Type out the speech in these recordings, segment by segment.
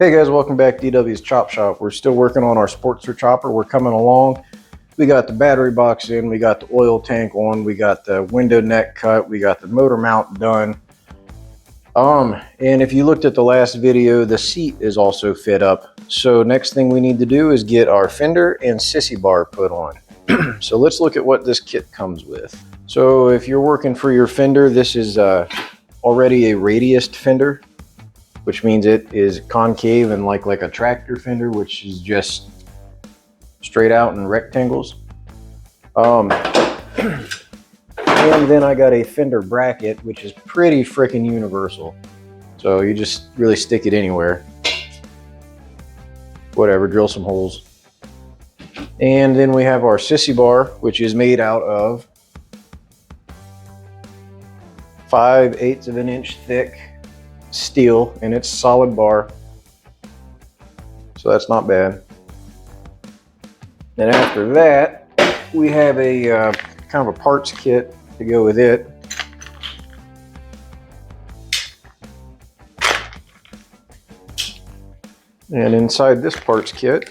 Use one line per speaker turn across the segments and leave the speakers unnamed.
Hey guys, welcome back to DW's Chop Shop. We're still working on our Sportster chopper. We're coming along. We got the battery box in, we got the oil tank on, we got the window neck cut, we got the motor mount done. And if you looked at the last video, the seat is also fit up. So next thing we need to do is get our Fender and Sissy bar put on. So let's look at what this kit comes with. So if you're working for your Fender, this is already a radiused Fender, which means it is concave and like a tractor fender, which is just straight out in rectangles. And then I got a fender bracket, which is pretty freaking universal. So you just really stick it anywhere. Whatever, drill some holes. And then we have our Sissy bar, which is made out of 5/8 of an inch thick steel, and it's solid bar, so that's not bad. And after that, we have a kind of a parts kit to go with it. And inside this parts kit,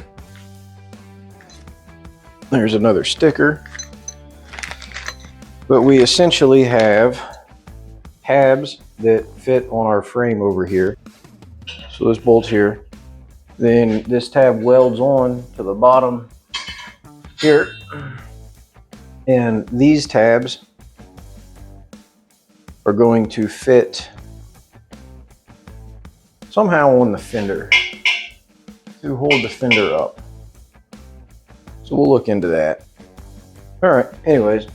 there's another sticker, but we essentially have tabs that fit on our frame over here. So this bolts here, then this tab welds on to the bottom here, and these tabs are going to fit somehow on the fender to hold the fender up. So we'll look into that. All right, anyways,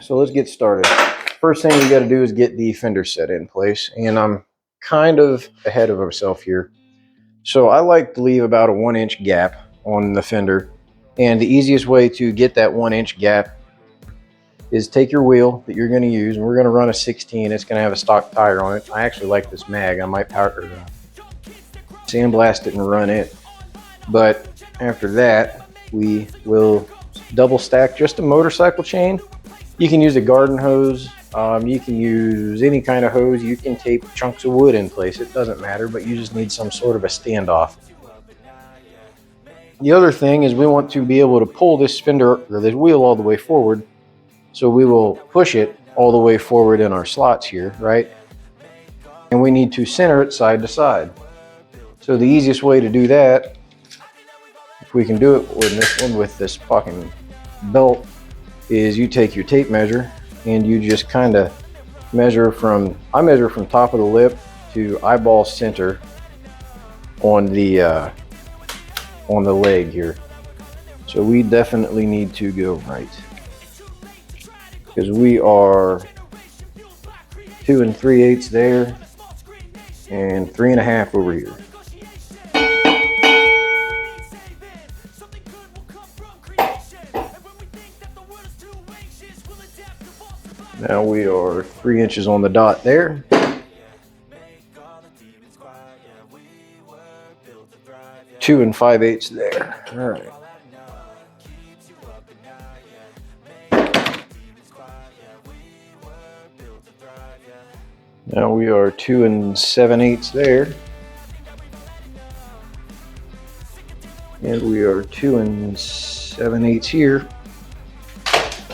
so let's get started. First thing we got to do is get the fender set in place, and I'm kind of ahead of myself here. So I like to leave about a 1-inch gap on the fender, and the easiest way to get that 1-inch gap is take your wheel that you're going to use, and we're going to run a 16. It's going to have a stock tire on it. I actually like this mag. I might sandblast it and run it. But after that, we will double stack just a motorcycle chain. You can use a garden hose. You can use any kind of hose. You can tape chunks of wood in place. It doesn't matter, but you just need some sort of a standoff. The other thing is we want to be able to pull this fender or this wheel all the way forward. So we will push it all the way forward in our slots here, right? And we need to center it side to side. So the easiest way to do that, if we can do it with this one with this fucking belt, is you take your tape measure and you just kind of measure from, I measure from top of the lip to eyeball center on the leg here. So we definitely need to go right, because we are 2 3/8 there and 3 1/2 over here. Now we are 3 inches on the dot there. Two 2 5/8 there. All right. Now we are 2 7/8 there. And we are 2 7/8 here.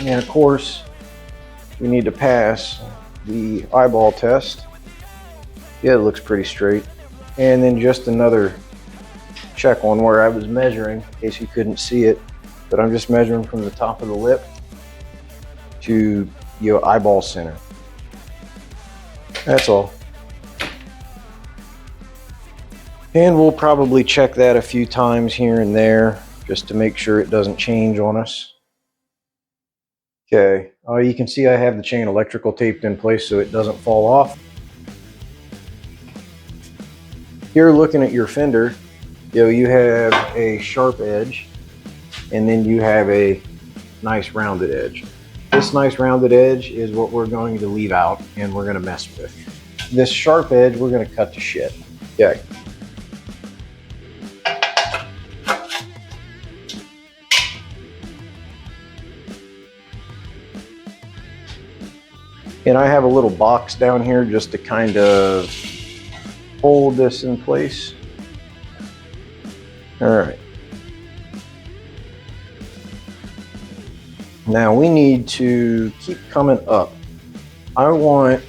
And of course, we need to pass the eyeball test. Yeah, it looks pretty straight. And then just another check on where I was measuring, in case you couldn't see it, but I'm just measuring from the top of the lip to your eyeball center. That's all. And we'll probably check that a few times here and there just to make sure it doesn't change on us. Okay, you can see I have the chain electrical taped in place so it doesn't fall off. Here, looking at your fender, you have a sharp edge, and then you have a nice rounded edge. This nice rounded edge is what we're going to leave out and we're going to mess with. This sharp edge, we're going to cut to shit. Okay. And I have a little box down here just to kind of hold this in place. All right. Now we need to keep coming up. I want,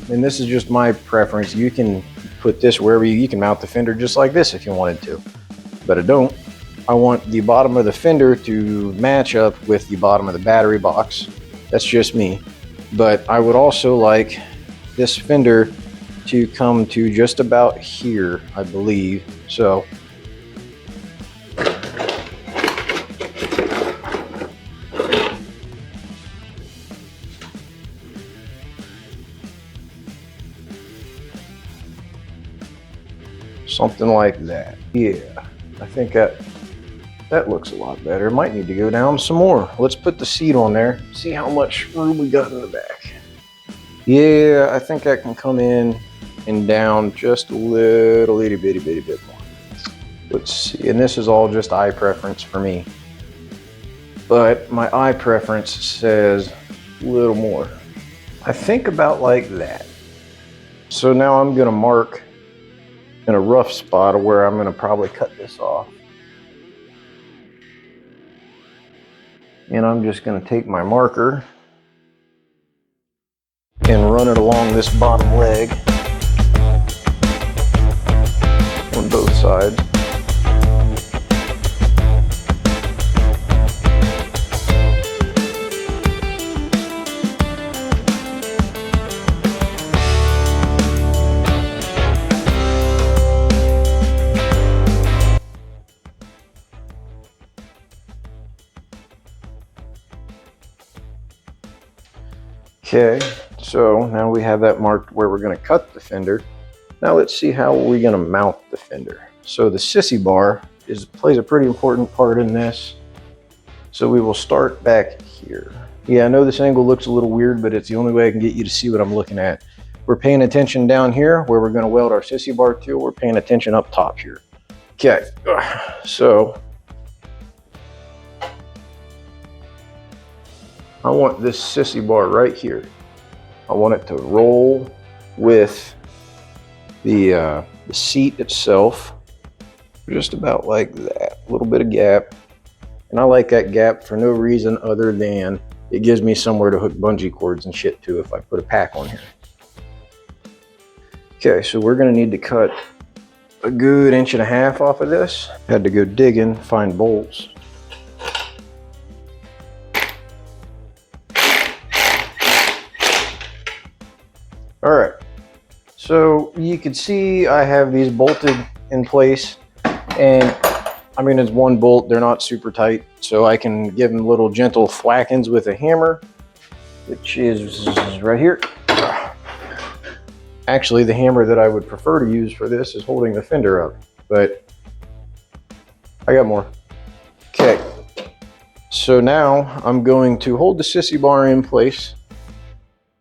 and this is just my preference, you can put this wherever you can mount the fender just like this if you wanted to, but I don't. I want the bottom of the fender to match up with the bottom of the battery box. That's just me. But I would also like this fender to come to just about here, I believe. So something like that. Yeah, I think that looks a lot better. Might need to go down some more. Let's put the seat on there, see how much room we got in the back. Yeah, I think I can come in and down just a little itty bitty bit more. Let's see, and this is all just eye preference for me. But my eye preference says a little more. I think about like that. So now I'm gonna mark in a rough spot of where I'm gonna probably cut this off. And I'm just gonna take my marker and run it along this bottom leg on both sides. Okay, so now we have that marked where we're going to cut the fender. Now let's see how we're going to mount the fender. So the sissy bar plays a pretty important part in this. So we will start back here. Yeah, I know this angle looks a little weird, but it's the only way I can get you to see what I'm looking at. We're paying attention down here where we're going to weld our sissy bar to. We're paying attention up top here. Okay, so I want this sissy bar right here. I want it to roll with the seat itself, just about like that. A little bit of gap. And I like that gap for no reason other than it gives me somewhere to hook bungee cords and shit to if I put a pack on here. Okay, so we're gonna need to cut a good 1.5 inches off of this. Had to go digging, find bolts. All right, so you can see I have these bolted in place, and I mean, it's one bolt, they're not super tight, so I can give them little gentle thwackings with a hammer, which is right here. Actually, the hammer that I would prefer to use for this is holding the fender up, but I got more. Okay, so now I'm going to hold the sissy bar in place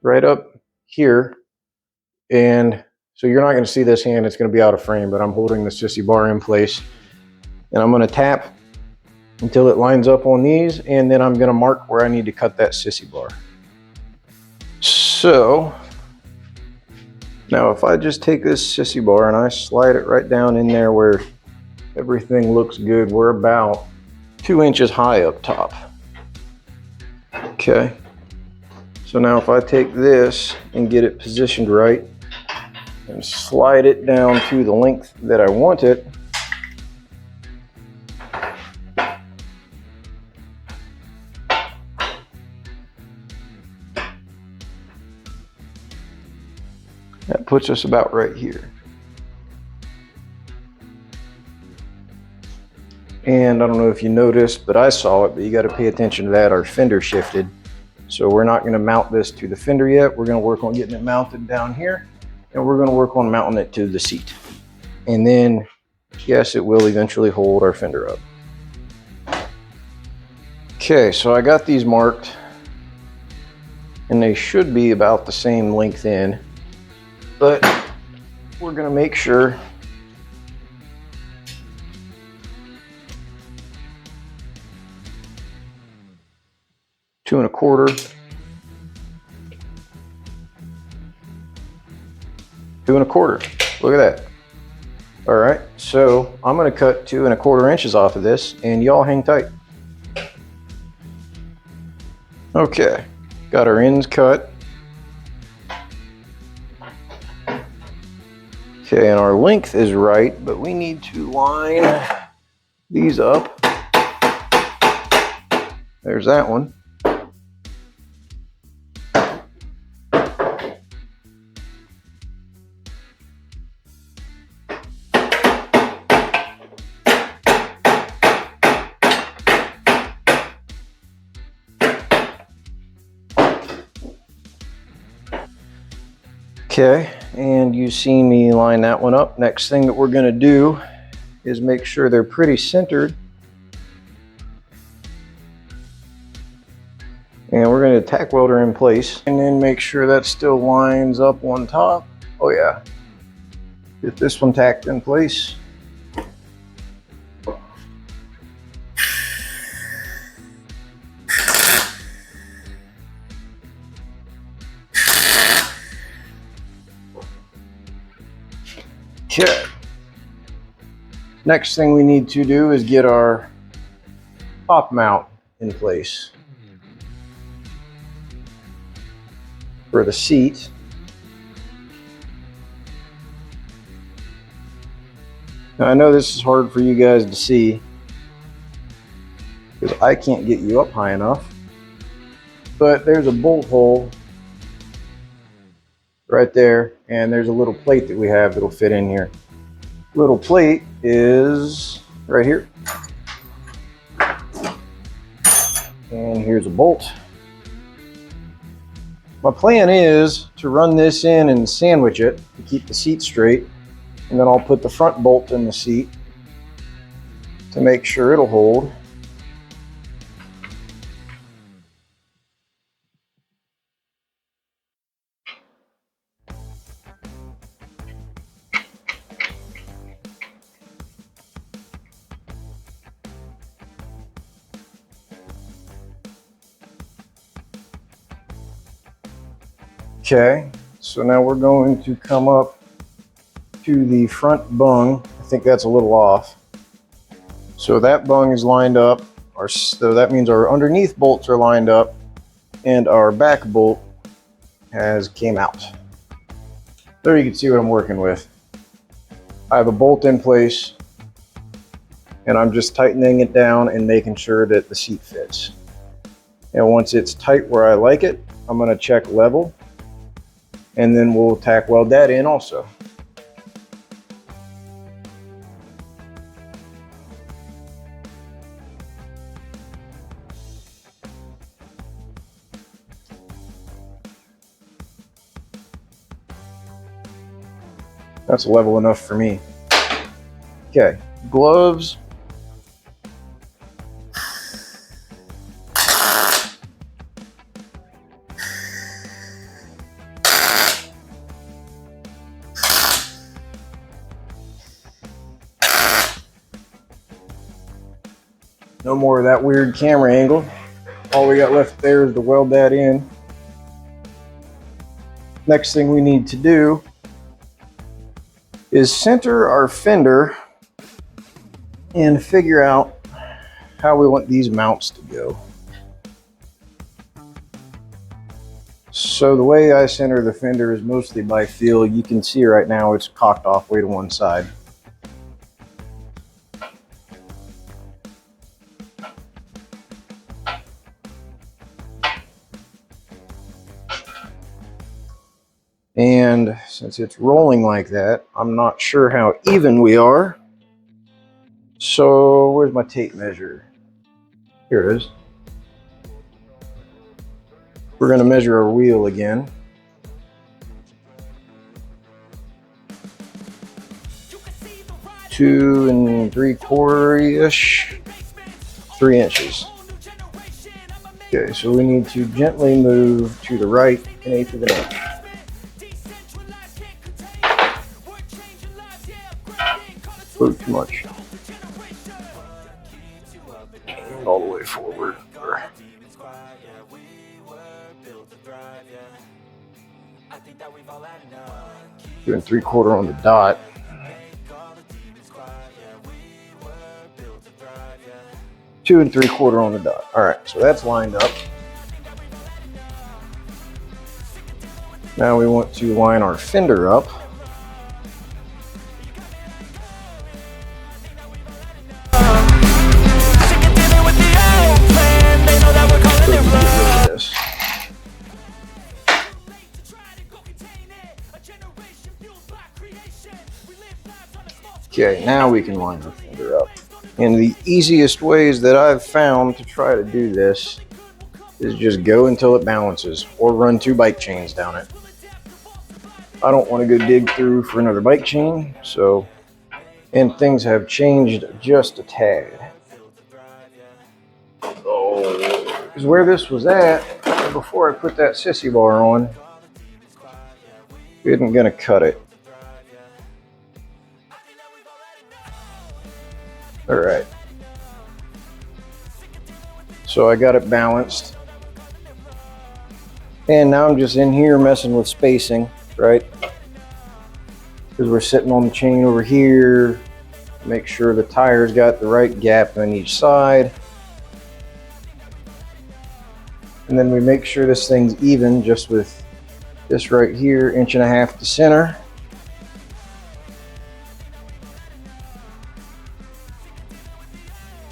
right up here. And so you're not going to see this hand, it's going to be out of frame, but I'm holding the sissy bar in place. And I'm going to tap until it lines up on these, and then I'm going to mark where I need to cut that sissy bar. So now if I just take this sissy bar and I slide it right down in there where everything looks good, we're about 2 inches high up top. Okay. So now if I take this and get it positioned right, and slide it down to the length that I want it. That puts us about right here. And I don't know if you noticed, but I saw it, but you got to pay attention to that. Our fender shifted. So we're not going to mount this to the fender yet. We're going to work on getting it mounted down here. And we're going to work on mounting it to the seat. And then, yes, it will eventually hold our fender up. Okay, so I got these marked. And they should be about the same length in. But we're going to make sure two and a quarter. 2 1/4. Look at that. All right, so I'm gonna cut 2 1/4 inches off of this, and y'all hang tight. Okay, got our ends cut. Okay, and our length is right, but we need to line these up. There's that one. Okay, and you've seen me line that one up. Next thing that we're gonna do is make sure they're pretty centered. And we're gonna tack weld her in place and then make sure that still lines up on top. Oh yeah, get this one tacked in place. Okay. Next thing we need to do is get our top mount in place for the seat. Now I know this is hard for you guys to see because I can't get you up high enough, but there's a bolt hole right there, and there's a little plate that we have that'll fit in here. Little plate is right here, and here's a bolt. My plan is to run this in and sandwich it to keep the seat straight, and then I'll put the front bolt in the seat to make sure it'll hold. Okay, so now we're going to come up to the front bung. I think that's a little off. So that bung is lined up, so that means our underneath bolts are lined up, and our back bolt has came out. There you can see what I'm working with. I have a bolt in place, and I'm just tightening it down and making sure that the seat fits. And once it's tight where I like it, I'm going to check level, and then we'll tack weld that in also. That's level enough for me. Okay, gloves. No more of that weird camera angle. All we got left there is to weld that in. Next thing we need to do is center our fender and figure out how we want these mounts to go. So the way I center the fender is mostly by feel. You can see right now it's cocked off way to one side. And since it's rolling like that, I'm not sure how even we are. So where's my tape measure? Here it is. We're going to measure our wheel again. Two 3/4-ish, 3 inches. Okay, so we need to gently move to the right 1/8 of an inch. Oh, too much. And all the way forward. Doing 3/4 on the dot. 2 3/4 on the dot. All right, so that's lined up. Now we want to line our fender up. Okay, now we can line our fender up. And the easiest ways that I've found to try to do this is just go until it balances or run 2 bike chains down it. I don't want to go dig through for another bike chain, so, and things have changed just a tad. Oh, because where this was at, before I put that sissy bar on, we isn't gonna cut it. All right. So I got it balanced. And now I'm just in here messing with spacing, right? Because we're sitting on the chain over here. Make sure the tire's got the right gap on each side. And then we make sure this thing's even just with this right here, 1.5 inches to center.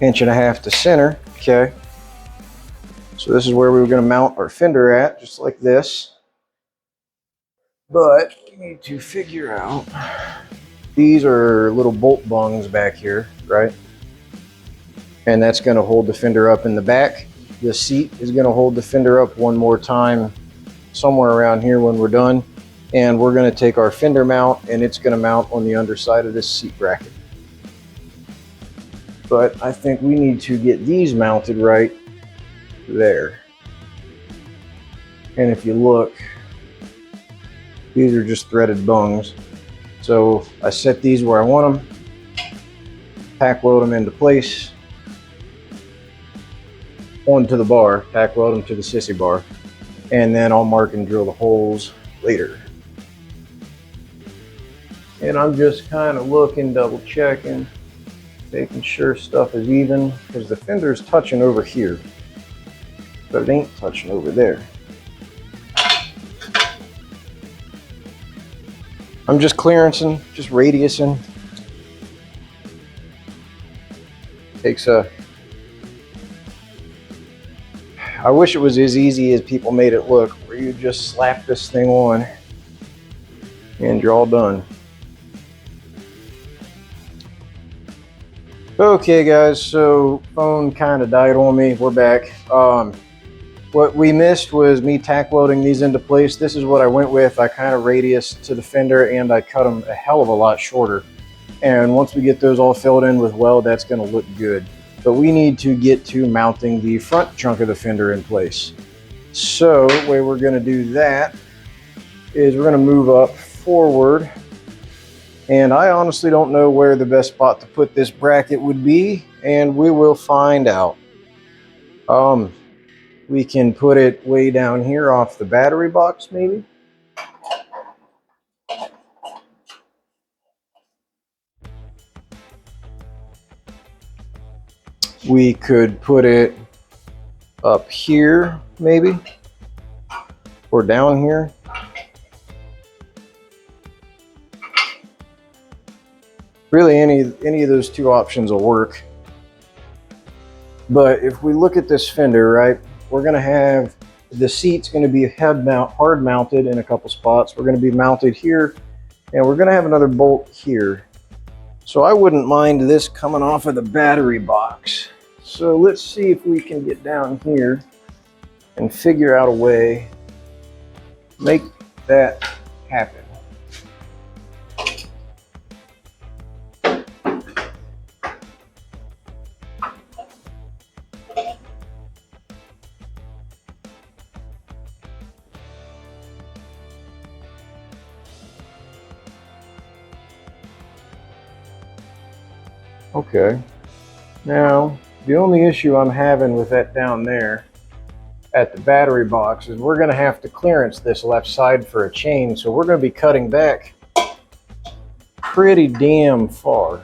Inch and a half to center. Okay, so this is where we were going to mount our fender at, just like this. But we need to figure out, these are little bolt bungs back here, right? And that's going to hold the fender up in the back. The seat is going to hold the fender up one more time somewhere around here when we're done. And we're going to take our fender mount and it's going to mount on the underside of this seat bracket. But I think we need to get these mounted right there. And if you look, these are just threaded bungs. So I set these where I want them, tack weld them into place, onto the bar, tack weld them to the sissy bar, and then I'll mark and drill the holes later. And I'm just kind of looking, double checking, making sure stuff is even, because the fender's touching over here, but it ain't touching over there. I'm just clearancing, just radiusing. Takes a, I wish it was as easy as people made it look, where you just slap this thing on and you're all done. Okay guys, so phone kind of died on me. We're back. What we missed was me tack welding these into place. This is what I went with. I kind of radiused to the fender and I cut them a hell of a lot shorter. And once we get those all filled in with weld, that's going to look good. But we need to get to mounting the front chunk of the fender in place. So the way we're going to do that is we're going to move up forward. And I honestly don't know where the best spot to put this bracket would be, and we will find out. We can put it way down here off the battery box, maybe. We could put it up here, maybe, or down here. Really, any of those two options will work. But if we look at this fender, right, we're going to have the seat's going to be hard mounted in a couple spots. We're going to be mounted here, and we're going to have another bolt here. So I wouldn't mind this coming off of the battery box. So let's see if we can get down here and figure out a way to make that happen. Okay, now the only issue I'm having with that down there at the battery box is we're going to have to clearance this left side for a chain, so we're going to be cutting back pretty damn far.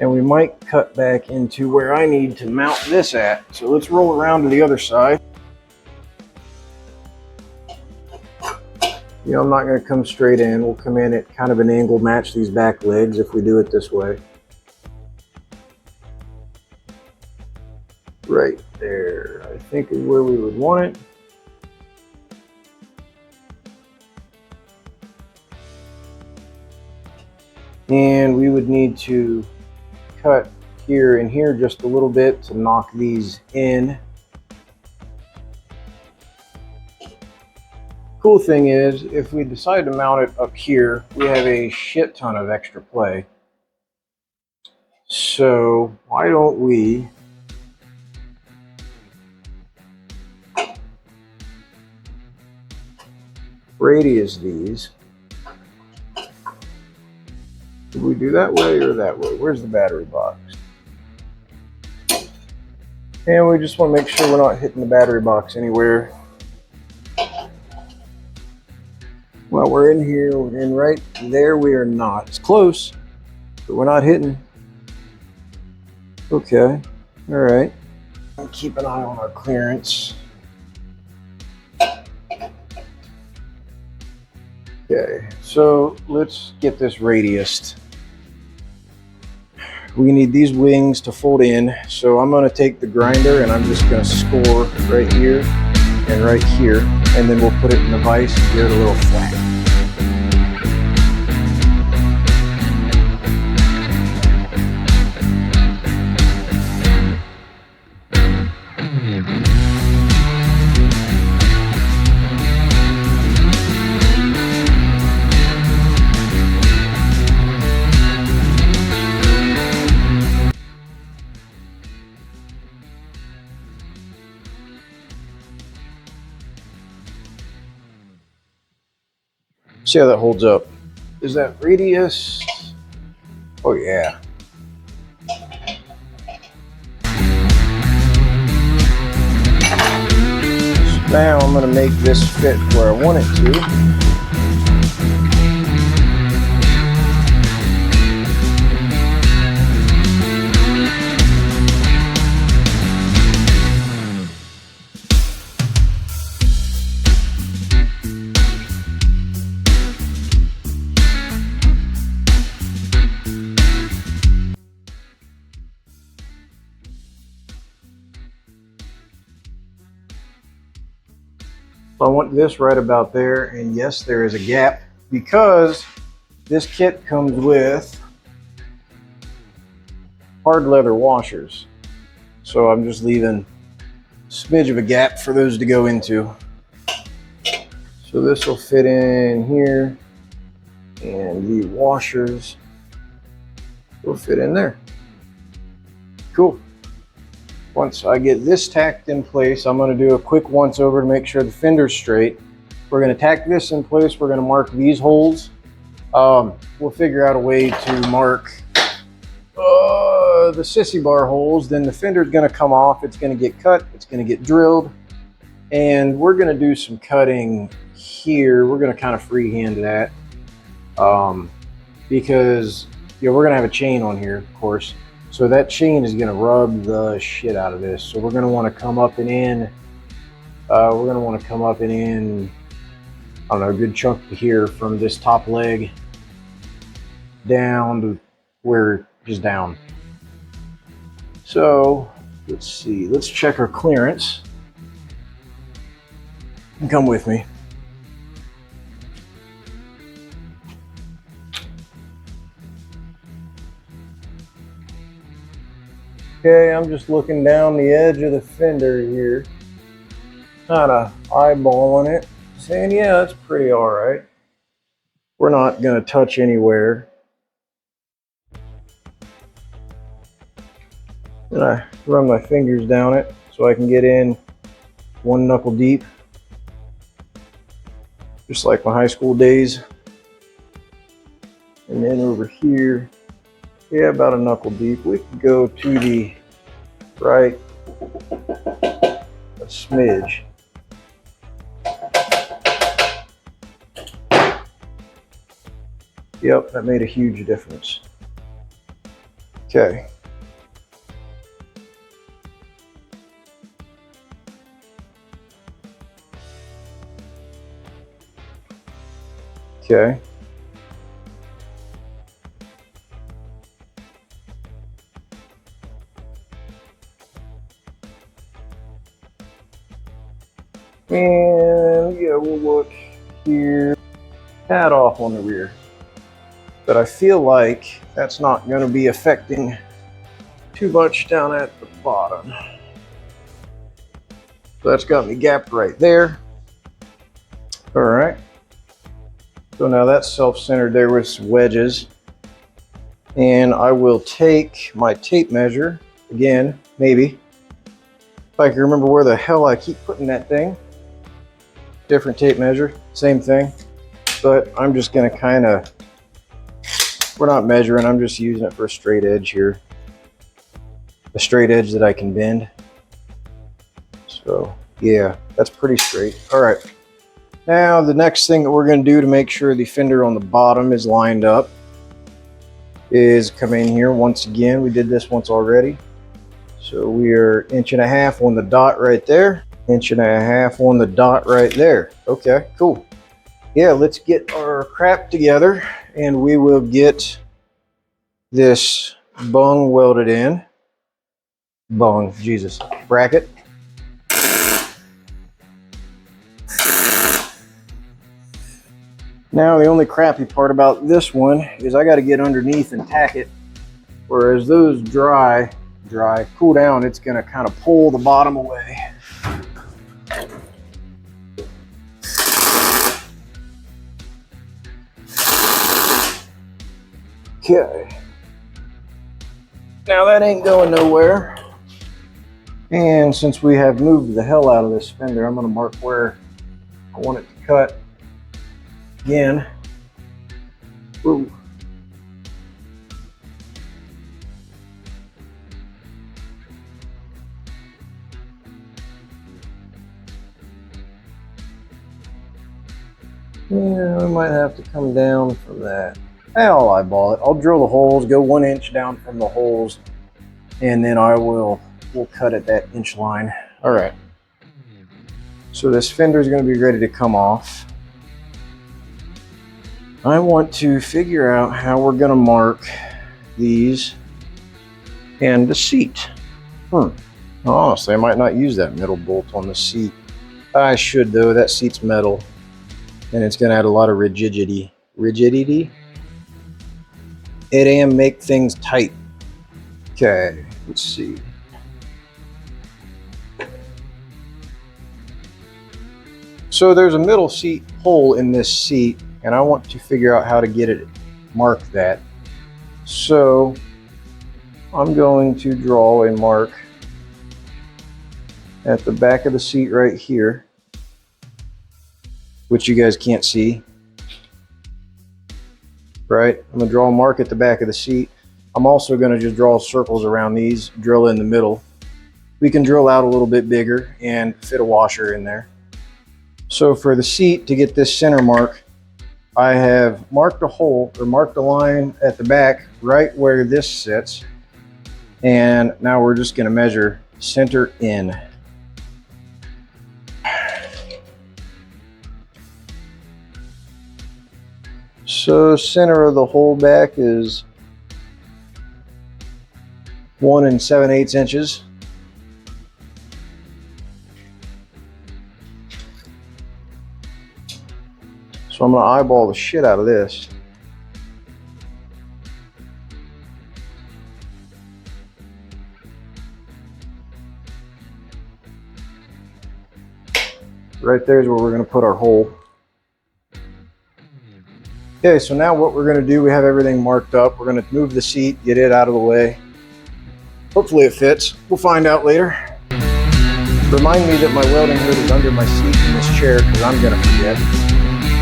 And we might cut back into where I need to mount this at. So let's roll around to the other side. You know, I'm not going to come straight in. We'll come in at kind of an angle, match these back legs if we do it this way. Right there, I think is where we would want it. And we would need to cut here and here just a little bit to knock these in. Cool thing is, if we decide to mount it up here, we have a shit ton of extra play. So why don't we radius these? Do we do that way or that way? Where's the battery box? And we just want to make sure we're not hitting the battery box anywhere. Well, we're in here, and right there we are not. It's close, but we're not hitting. Okay, all right. Keep an eye on our clearance. Okay, so let's get this radiused. We need these wings to fold in, so I'm going to take the grinder and I'm just going to score right here and right here, and then we'll put it in the vise and get it a little flat. See how that holds up. Is that radius? Oh yeah. So now I'm going to make this fit where I want it to. I want this right about there, and yes, there is a gap because this kit comes with hard leather washers. So I'm just leaving a smidge of a gap for those to go into. So this will fit in here, and the washers will fit in there. Cool. Once I get this tacked in place, I'm going to do a quick once over to make sure the fender's straight. We're going to tack this in place. We're going to mark these holes. We'll figure out a way to mark the sissy bar holes. Then the fender's going to come off. It's going to get cut. It's going to get drilled. And we're going to do some cutting here. We're going to kind of freehand that because we're going to have a chain on here, of course. So that chain is going to rub the shit out of this. So we're going to want to come up and in. We're going to want to come up and in, I don't know, a good chunk to here from this top leg down to where, just down. So let's see. Let's check our clearance. Come with me. Okay, I'm just looking down the edge of the fender here, kind of eyeballing it, saying, yeah, that's pretty all right. We're not going to touch anywhere. And I run my fingers down it so I can get in one knuckle deep, just like my high school days. And then over here, yeah, about a knuckle deep. We can go to the right a smidge. Yep, that made a huge difference. Okay. Okay. And yeah, we'll look here. Pad off on the rear. But I feel like that's not going to be affecting too much down at the bottom. So that's got me gapped right there. All right. So now that's self-centered there with some wedges. And I will take my tape measure again, maybe. If I can remember where the hell I keep putting that thing. Different tape measure, same thing. But I'm just gonna kind of, we're not measuring, I'm just using it for a straight edge here. A straight edge that I can bend. So yeah, that's pretty straight. All right. Now the next thing that we're gonna do to make sure the fender on the bottom is lined up is come in here once again. We did this once already. So we are 1.5 inches on the dot right there. 1.5 inches on the dot right there. Okay, cool. Yeah, let's get our crap together and we will get this bung welded in. Bung, Jesus. Bracket. Now the only crappy part about this one is I got to get underneath and tack it. Whereas those cool down, it's going to kind of pull the bottom away. Okay. Now that ain't going nowhere. And since we have moved the hell out of this fender, I'm going to mark where I want it to cut. Again. Ooh. Yeah, I might have to come down from that. I'll eyeball it. I'll drill the holes, go 1 inch down from the holes, and then we'll cut at that inch line. All right. So this fender is going to be ready to come off. I want to figure out how we're going to mark these and the seat. Honestly, I might not use that metal bolt on the seat. I should though. That seat's metal, and it's going to add a lot of rigidity. It make things tight. Okay, let's see. So there's a middle seat hole in this seat, and I want to figure out how to get it mark that. So I'm going to draw a mark at the back of the seat right here, which you guys can't see. Right? I'm gonna draw a mark at the back of the seat. I'm also gonna just draw circles around these, drill in the middle. We can drill out a little bit bigger and fit a washer in there. So for the seat, to get this center mark, I have marked a hole or marked a line at the back right where this sits. And now we're just gonna measure center in. So center of the hole back is 1 7/8 inches. So I'm going to eyeball the shit out of this. Right there is where we're going to put our hole. Okay, so now what we're going to do, we have everything marked up. We're going to move the seat, get it out of the way. Hopefully it fits. We'll find out later. Remind me that my welding hood is under my seat in this chair because I'm going to forget.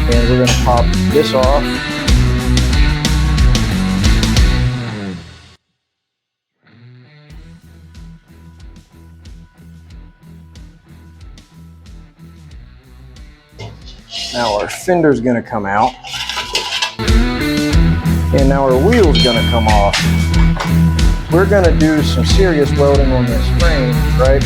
And we're going to pop this off. Now our fender's going to come out. And now our wheel's going to come off. we're going to do some serious welding on this frame, right?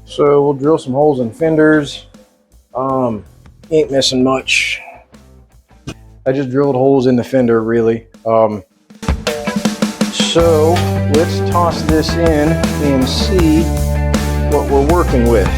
So we'll drill some holes in fenders. Ain't missing much. I just drilled holes in the fender, really. So let's toss this in and see what we're working with.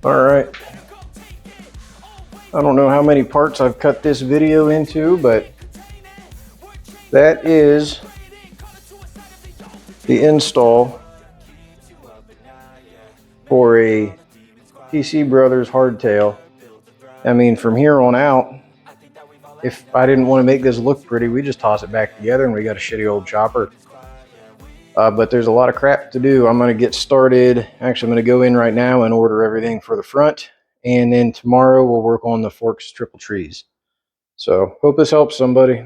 All right. I don't know how many parts I've cut this video into, but that is the install for a PC Brothers hardtail. I mean, from here on out, if I didn't want to make this look pretty, we just toss it back together and we got a shitty old chopper. But there's a lot of crap to do. I'm going to get started. Actually, I'm going to go in right now and order everything for the front. And then tomorrow we'll work on the forks, triple trees. So hope this helps somebody.